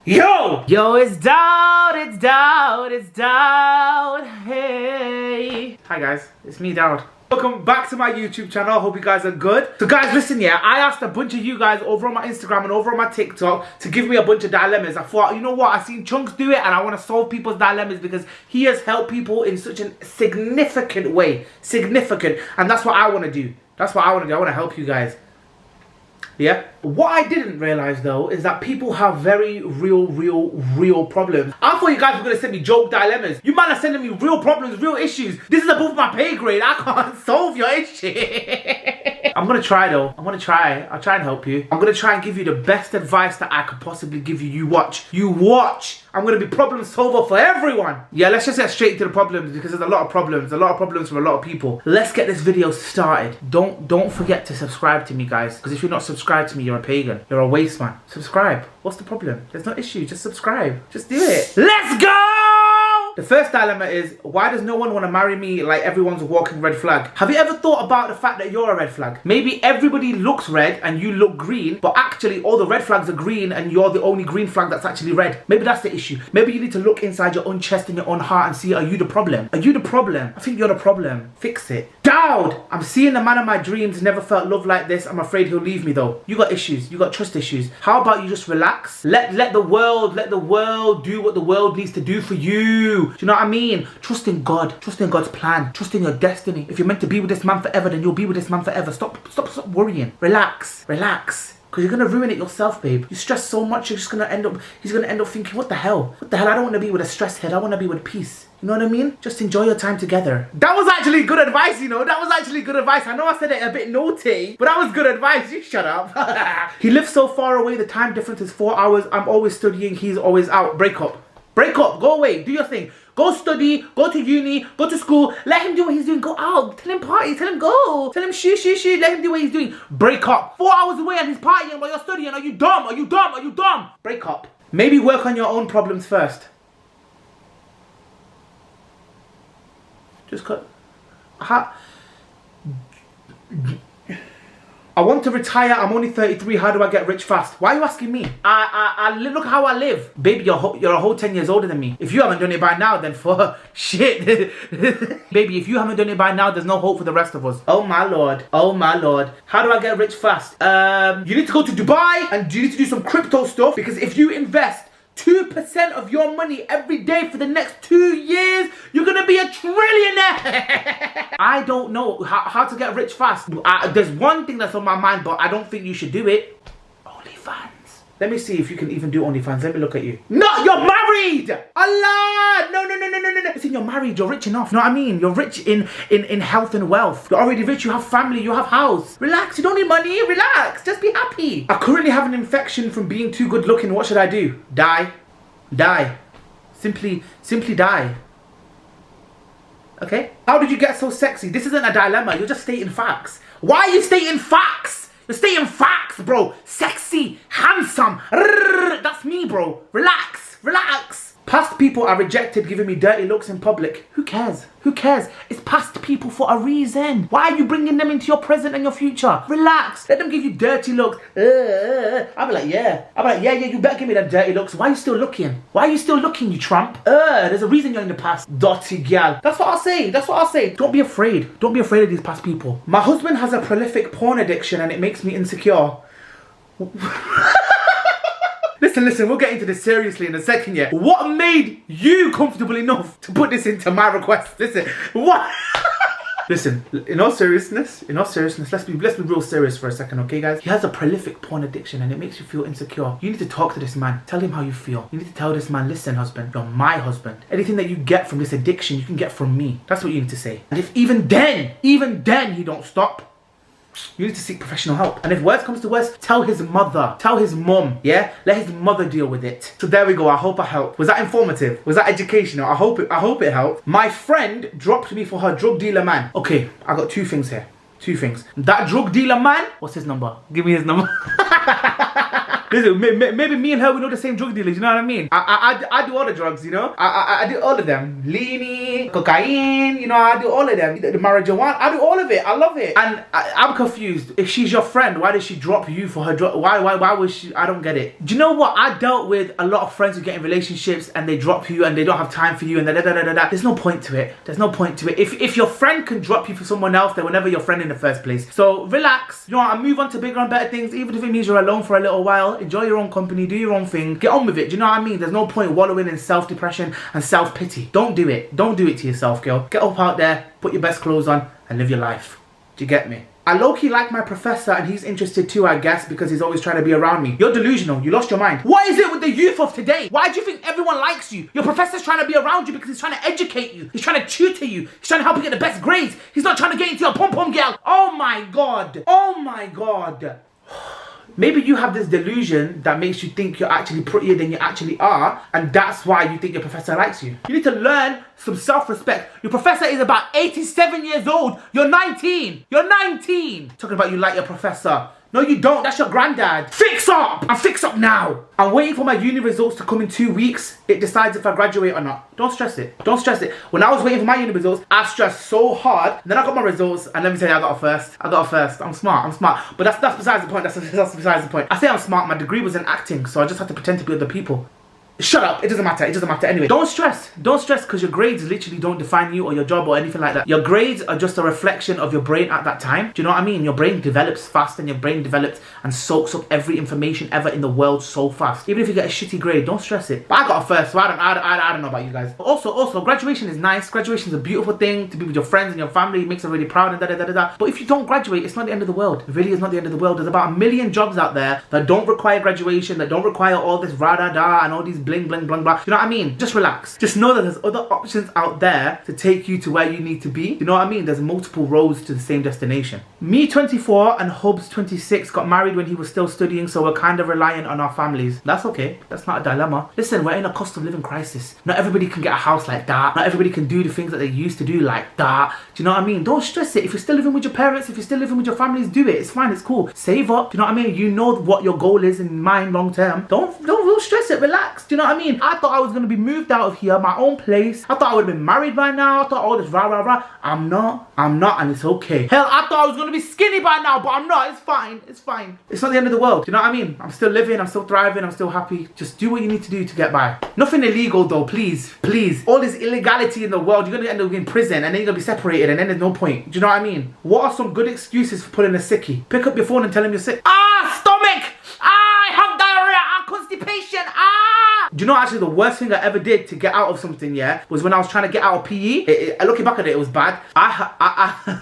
Yo, it's Daud, it's Daud, hey. Hi guys, it's me, Daud. Welcome back to my YouTube channel. Hope you guys are good. So guys, listen, yeah, I asked a bunch of you guys over on my Instagram and over on my TikTok to give me a bunch of dilemmas. I thought, you know what, I've seen Chunks do it and I want to solve people's dilemmas because he has helped people in such a significant way. Significant. And that's what I want to do. That's what I want to do. I want to help you guys. Yeah. What I didn't realize though is that people have very real problems. I thought you guys were gonna send me joke dilemmas. You man are sending me real problems, real issues. This is above my pay grade. I can't solve your issue. I'm gonna try though. I'm gonna try. I'll try and help you. I'm gonna try and give you the best advice that I could possibly give you. You watch. You watch. I'm gonna be problem solver for everyone. Yeah, let's just get straight to the problems because there's a lot of problems. A lot of problems for a lot of people. Let's get this video started. Don't forget to subscribe to me, guys. Because if you're not subscribed to me, you're a pagan. You're a waste man. Subscribe. What's the problem? There's no issue. Just subscribe. Just do it. Let's go! The first dilemma is, why does no one want to marry me like everyone's a walking red flag? Have you ever thought about the fact that you're a red flag? Maybe everybody looks red and you look green, but actually all the red flags are green and you're the only green flag that's actually red. Maybe that's the issue. Maybe you need to look inside your own chest and your own heart and see, are you the problem? Are you the problem? I think you're the problem. Fix it. Daud! I'm seeing the man of my dreams. Never felt love like this. I'm afraid he'll leave me though. You got issues. You got trust issues. How about you just relax? Let the world do what the world needs to do for you. Do you know what I mean? Trust in God. Trust in God's plan. Trust in your destiny. If you're meant to be with this man forever, then you'll be with this man forever. Stop worrying. Relax. Relax. Because you're going to ruin it yourself, babe. You stress so much, you're just going to end up, he's going to end up thinking, what the hell? What the hell? I don't want to be with a stress head. I want to be with peace. You know what I mean? Just enjoy your time together. That was actually good advice, you know? That was actually good advice. I know I said it a bit naughty, but that was good advice. You shut up. He lives so far away. The time difference is 4 hours. I'm always studying. He's always out. Break up. Break up. Go away. Do your thing. Go study, go to uni, go to school, let him do what he's doing, go out, tell him party, tell him go, tell him shoo, let him do what he's doing. Break up. 4 hours away and he's partying while you're studying. Are you dumb? Are you dumb? Are you dumb? Break up. Maybe work on your own problems first. Just cut. I want to retire. I'm only 33. How do I get rich fast? Why are you asking me? I look how I live. Baby, you're a whole 10 years older than me. If you haven't done it by now, then for shit. Baby, if you haven't done it by now, there's no hope for the rest of us. Oh my lord. Oh my lord. How do I get rich fast? You need to go to Dubai and you need to do some crypto stuff, because if you invest 2% of your money every day for the next 2 years, you're gonna be a trillionaire. I don't know how to get rich fast. There's one thing that's on my mind, but I don't think you should do it. OnlyFans. Let me see if you can even do OnlyFans. Let me look at you. No, you're married! Allah! No. Listen, you're married, you're rich enough. You know what I mean? You're rich in health and wealth. You're already rich, you have family, you have house. Relax, you don't need money, relax. Just be happy. I currently have an infection from being too good looking. What should I do? Die. Die. Simply die. Okay? How did you get so sexy? This isn't a dilemma, you're just stating facts. Why are you stating facts? You're stating facts, bro. Sexy, handsome. That's me, bro. Relax. Relax. Past people are rejected giving me dirty looks in public. Who cares? Who cares? It's past people for a reason. Why are you bringing them into your present and your future? Relax. Let them give you dirty looks. I'll be like, yeah. You better give me them dirty looks. Why are you still looking? Why are you still looking, you tramp? There's a reason you're in the past. Dirty gal. That's what I'll say. That's what I'll say. Don't be afraid. Don't be afraid of these past people. My husband has a prolific porn addiction and it makes me insecure. Listen, we'll get into this seriously in a second, yeah. What made you comfortable enough to put this into my request? Listen, what? Listen, in all seriousness, let's be real serious for a second, okay, guys? He has a prolific porn addiction and it makes you feel insecure. You need to talk to this man. Tell him how you feel. You need to tell this man, listen, husband, you're my husband. Anything that you get from this addiction, you can get from me. That's what you need to say. And if even then he don't stop, you need to seek professional help. And if worse comes to worse, tell his mother, tell his mum, yeah? Let his mother deal with it. So there we go. I hope I helped. Was that informative? Was that educational? I hope it helped. My friend dropped me for her drug dealer man. Okay, I got two things here. Two things. That drug dealer man, what's his number? Give me his number. Listen, maybe me and her, we know the same drug dealers, you know what I mean? I do all the drugs, you know? I do all of them. Leany, cocaine, you know, I do all of them. The marijuana, I do all of it. I love it. And I'm confused. If she's your friend, why did she drop you for her drug? Why was she? I don't get it. Do you know what? I dealt with a lot of friends who get in relationships and they drop you and they don't have time for you and da. There's no point to it. There's no point to it. If your friend can drop you for someone else, they were never your friend in the first place. So relax. You know what? I move on to bigger and better things, even if it means you're alone for a little while. Enjoy your own company, do your own thing, get on with it. Do you know what I mean? There's no point wallowing in self-depression and self-pity. Don't do it. Don't do it to yourself, girl. Get up out there, put your best clothes on, and live your life. Do you get me? I low-key like my professor and he's interested too, I guess, because he's always trying to be around me. You're delusional. You lost your mind. What is it with the youth of today? Why do you think everyone likes you? Your professor's trying to be around you because he's trying to educate you. He's trying to tutor you. He's trying to help you get the best grades. He's not trying to get into your pom-pom girl. Oh my God. Oh my God. Maybe you have this delusion that makes you think you're actually prettier than you actually are, and that's why you think your professor likes you. You need to learn some self-respect. Your professor is about 87 years old. You're 19. You're 19. Talking about you like your professor. No, you don't. That's your granddad. Fix up! And fix up now. I'm waiting for my uni results to come in 2 weeks. It decides if I graduate or not. Don't stress it. Don't stress it. When I was waiting for my uni results, I stressed so hard. And then I got my results, and let me tell you, I got a first. I got a first. I'm smart. I'm smart. But that's besides the point. That's besides the point. I say I'm smart. My degree was in acting, so I just had to pretend to be other people. Shut up, it doesn't matter, it doesn't matter. Anyway, don't stress because your grades literally don't define you or your job or anything like that. Your grades are just a reflection of your brain at that time. Do you know what I mean? Your brain develops fast and your brain develops and soaks up every information ever in the world so fast. Even if you get a shitty grade, don't stress it. But I got a first, so I don't know about you guys. Also, graduation is nice. Graduation is a beautiful thing to be with your friends and your family. It makes them really proud and da. But if you don't graduate, it's not the end of the world. It really is not the end of the world. There's about 1 million jobs out there that don't require graduation, that don't require all this rah-da-da and all these bling blah. You know what I mean? Just relax. Just know that there's other options out there to take you to where you need to be. You know what I mean? There's multiple roads to the same destination. Me, 24, and Hubs, 26, got married when he was still studying, so we're kind of reliant on our families. That's okay. That's not a dilemma. Listen, we're in a cost of living crisis. Not everybody can get a house like that. Not everybody can do the things that they used to do like that. Do you know what I mean? Don't stress it. If you're still living with your parents, if you're still living with your families, do it. It's fine. It's cool. Save up. Do you know what I mean? You know what your goal is in mind long term. Don't stress it. Relax. Do you know what I mean? I thought I was going to be moved out of here, my own place. I thought I would have been married by now. I thought all this rah. I'm not, and it's okay. Hell, I thought I was going to be skinny by now, but I'm not. It's fine. It's fine. It's not the end of the world. Do you know what I mean? I'm still living. I'm still thriving. I'm still happy. Just do what you need to do to get by. Nothing illegal though, please. Please. All this illegality in the world, you're going to end up in prison and then you're going to be separated and then there's no point. Do you know what I mean? What are some good excuses for pulling a sickie? Pick up your phone and tell him you're sick. Stomach! I have diarrhea! Constipation! Do you know actually the worst thing I ever did to get out of something, yeah, was when I was trying to get out of PE. Looking back at it, it was bad.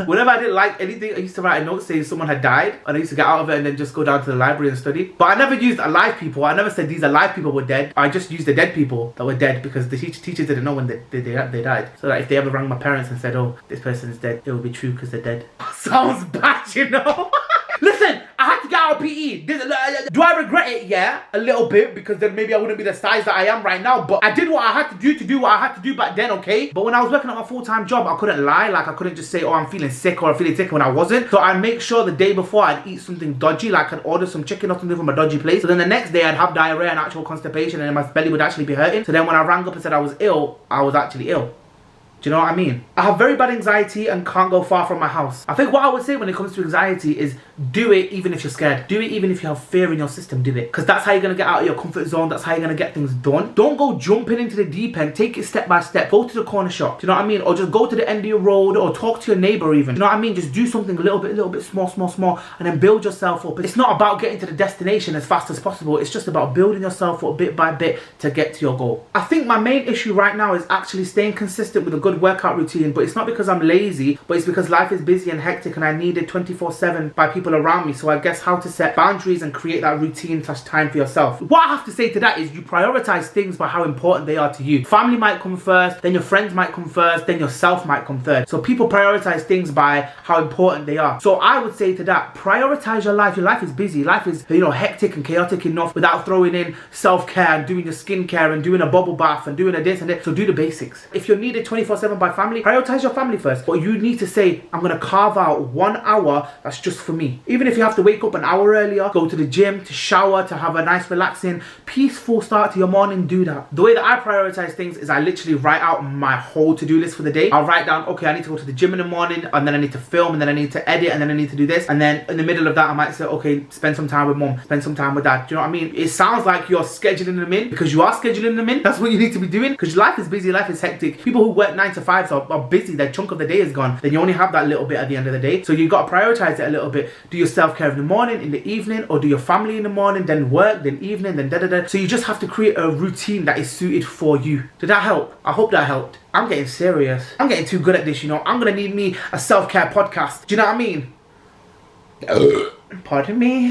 Whenever I didn't like anything, I used to write a note saying someone had died, and I used to get out of it and then just go down to the library and study. But I never used alive people. I never said these alive people were dead. I just used the dead people that were dead because the teachers didn't know when they died. So that if they ever rang my parents and said, oh, this person's dead, it would be true because they're dead. Sounds bad, you know? Listen, I had to get out of PE. Do I regret it? Yeah, a little bit, because then maybe I wouldn't be the size that I am right now. But I did what I had to do what I had to do back then, okay? But when I was working at my full-time job, I couldn't lie. Like, I couldn't just say, oh, I'm feeling sick or I'm feeling sick when I wasn't. So I'd make sure the day before I'd eat something dodgy, like I'd order some chicken or something from a dodgy place. So then the next day I'd have diarrhea and actual constipation and then my belly would actually be hurting. So then when I rang up and said I was ill, I was actually ill. Do you know what I mean? I have very bad anxiety and can't go far from my house. I think what I would say when it comes to anxiety is do it even if you're scared. Do it even if you have fear in your system, do it. Because that's how you're going to get out of your comfort zone. That's how you're going to get things done. Don't go jumping into the deep end. Take it step by step. Go to the corner shop. Do you know what I mean? Or just go to the end of your road or talk to your neighbor even. Do you know what I mean? Just do something a little bit small and then build yourself up. It's not about getting to the destination as fast as possible. It's just about building yourself up bit by bit to get to your goal. I think my main issue right now is actually staying consistent with a good workout routine. But it's not because I'm lazy, but it's because life is busy and hectic and I need it 24/7 by people around me. So I guess how to set boundaries and create that routine / time for yourself. What I have to say to that is you prioritize things by how important they are to you. Family might come first, then your friends might come first, then yourself might come third. So people prioritize things by how important they are. So I would say to that, prioritize your life. Your life is busy. Life is, you know, hectic and chaotic enough without throwing in self-care and doing your skincare and doing a bubble bath and doing a this and that. So do the basics. If you're needed 24/7 24/7 by family. Prioritize your family first. But you need to say, I'm going to carve out 1 hour that's just for me. Even if you have to wake up an hour earlier, go to the gym, to shower, to have a nice relaxing, peaceful start to your morning, do that. The way that I prioritize things is I literally write out my whole to-do list for the day. I'll write down, okay, I need to go to the gym in the morning, and then I need to film, and then I need to edit, and then I need to do this. And then in the middle of that, I might say, okay, spend some time with mom, spend some time with dad. Do you know what I mean? It sounds like you're scheduling them in because you are scheduling them in. That's what you need to be doing because life is busy, life is hectic. People who work 9 to 5 are busy, their chunk of the day is gone. Then you only have that little bit at the end of the day. So you've got to prioritize it a little bit. Do your self-care in the morning, in the evening, or do your family in the morning, then work, then evening, then da-da-da. So you just have to create a routine that is suited for you. Did that help? I hope that helped. I'm getting serious. I'm getting too good at this, you know. I'm gonna need me a self-care podcast. Do you know what I mean? Pardon me.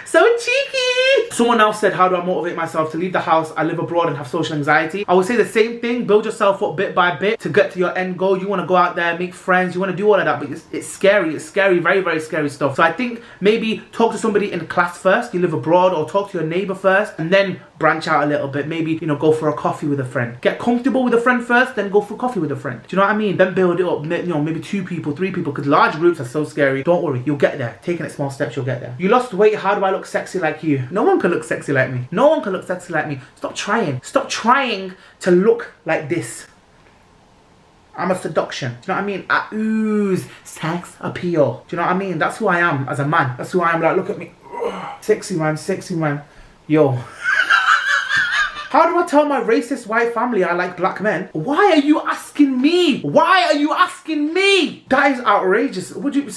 So cheeky. Someone else said, how do I motivate myself to leave the house? I live abroad and have social anxiety. I would say the same thing. Build yourself up bit by bit to get to your end goal. You want to go out there, make friends. You want to do all of that, but it's scary. It's scary, very, very scary stuff. So I think maybe talk to somebody in class first. You live abroad, or talk to your neighbor first, and then branch out a little bit. Maybe, you know, go for a coffee with a friend. Get comfortable with a friend first, then go for coffee with a friend. Do you know what I mean? Then build it up. You know, maybe 2 people, 3 people, because large groups are so scary. Don't worry, you'll get there. Taking it small steps, you'll get there. You lost weight. How do I look sexy like you? No one can look sexy like me. No one can look sexy like me. Stop trying. Stop trying to look like this. I'm a seduction. Do you know what I mean? I ooze sex appeal. Do you know what I mean? That's who I am as a man. That's who I am. Like, look at me. Ugh. Sexy man, sexy man. Yo. How do I tell my racist white family I like black men? Why are you asking me? Why are you asking me? That is outrageous. Would you?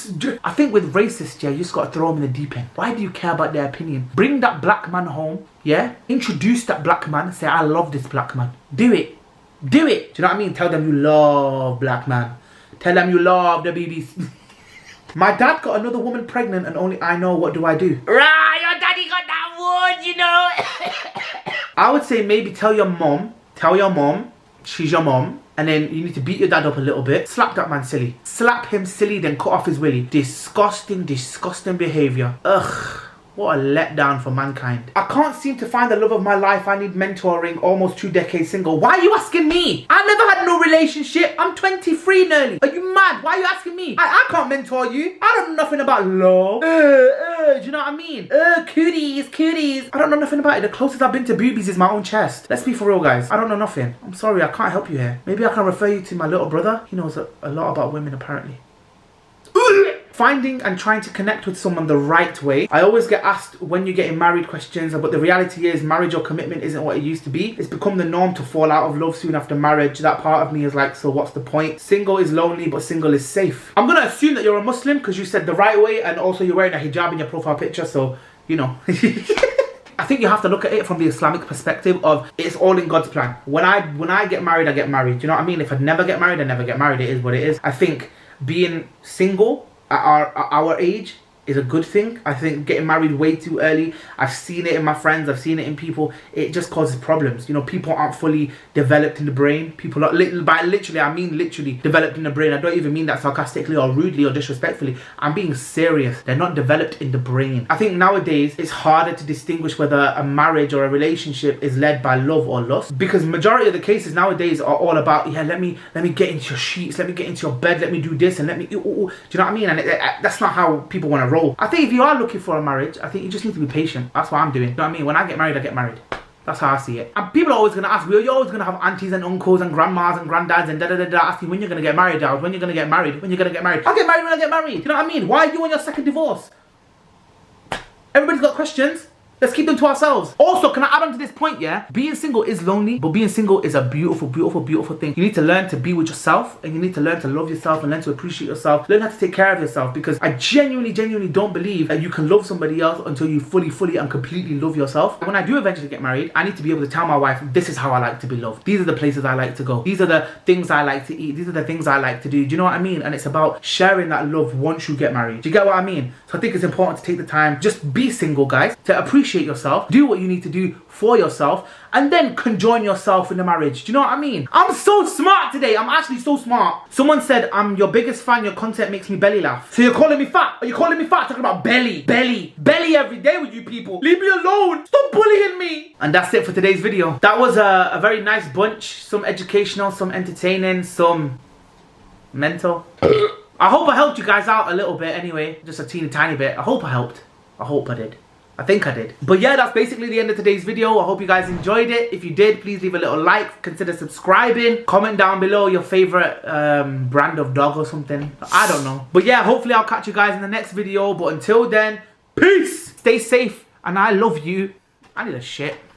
I think with racists, yeah, you just gotta throw them in the deep end. Why do you care about their opinion? Bring that black man home, yeah? Introduce that black man. Say, I love this black man. Do it. Do it. Do you know what I mean? Tell them you love black man. Tell them you love the BBC. My dad got another woman pregnant and only I know. What do I do? Right, your daddy got that wood, you know. I would say maybe tell your mom, she's your mom, and then you need to beat your dad up a little bit. Slap that man silly. Slap him silly, then cut off his willy. Disgusting, disgusting behavior. Ugh. What a letdown for mankind. I can't seem to find the love of my life. I need mentoring. Almost 2 decades single. Why are you asking me? I never had no relationship. I'm 23 nearly. Are you mad? Why are you asking me? I can't mentor you. I don't know nothing about love. Do you know what I mean? Cooties. I don't know nothing about it. The closest I've been to boobies is my own chest. Let's be for real, guys. I don't know nothing. I'm sorry, I can't help you here. Maybe I can refer you to my little brother. He knows a lot about women, apparently. Finding and trying to connect with someone the right way. I always get asked when you're getting married questions, but the reality is marriage or commitment isn't what it used to be. It's become the norm to fall out of love soon after marriage. That part of me is like, so what's the point? Single is lonely, but single is safe. I'm gonna assume that you're a Muslim because you said the right way, and also you're wearing a hijab in your profile picture, so, you know. I think you have to look at it from the Islamic perspective of it's all in God's plan. When I get married, I get married. Do you know what I mean? If I never get married, I never get married. It is what it is. I think being single at our age is a good thing. I think getting married way too early, I've seen it in my friends, I've seen it in people, it just causes problems. You know, people aren't fully developed in the brain. People are literally developed in the brain. I don't even mean that sarcastically or rudely or disrespectfully. I'm being serious. They're not developed in the brain. I think nowadays it's harder to distinguish whether a marriage or a relationship is led by love or lust, because majority of the cases nowadays are all about, yeah, let me get into your sheets, let me get into your bed, let me do this, and let me do you know what I mean? And that's not how people want to roll. I think if you are looking for a marriage, I think you just need to be patient. That's what I'm doing. You know what I mean? When I get married, I get married. That's how I see it. And people are always going to ask, you're always going to have aunties and uncles and grandmas and granddads and da-da-da-da asking when you're going to get married, Daud, when you're going to get married, when you're going to get married. I'll get married when I get married. You know what I mean? Why are you on your second divorce? Everybody's got questions. Let's keep them to ourselves. Also, can I add on to this point, yeah? Being single is lonely, but being single is a beautiful, beautiful, beautiful thing. You need to learn to be with yourself, and you need to learn to love yourself and learn to appreciate yourself. Learn how to take care of yourself, because I genuinely don't believe that you can love somebody else until you fully and completely love yourself. When I do eventually get married, I need to be able to tell my wife, this is how I like to be loved. These are the places I like to go. These are the things I like to eat. These are the things I like to do. Do you know what I mean? And it's about sharing that love once you get married. Do you get what I mean? So I think it's important to take the time, just be single, guys, to appreciate appreciate yourself, do what you need to do for yourself, and then conjoin yourself in the marriage. Do you know what I mean? I'm so smart today. I'm actually so smart. Someone said, I'm your biggest fan. Your content makes me belly laugh. So you're calling me fat? Are you calling me fat? Talking about belly every day with you people. Leave me alone. Stop bullying me. And that's it for today's video. That was a very nice bunch. Some educational, some entertaining, some mental. I hope I helped you guys out a little bit anyway. Just a teeny tiny bit. I hope I helped. I hope I did. I think I did. But yeah, that's basically the end of today's video. I hope you guys enjoyed it. If you did, please leave a little like. Consider subscribing. Comment down below your favorite brand of dog or something. I don't know. But yeah, hopefully I'll catch you guys in the next video. But until then, peace. Stay safe. And I love you. I need a shit.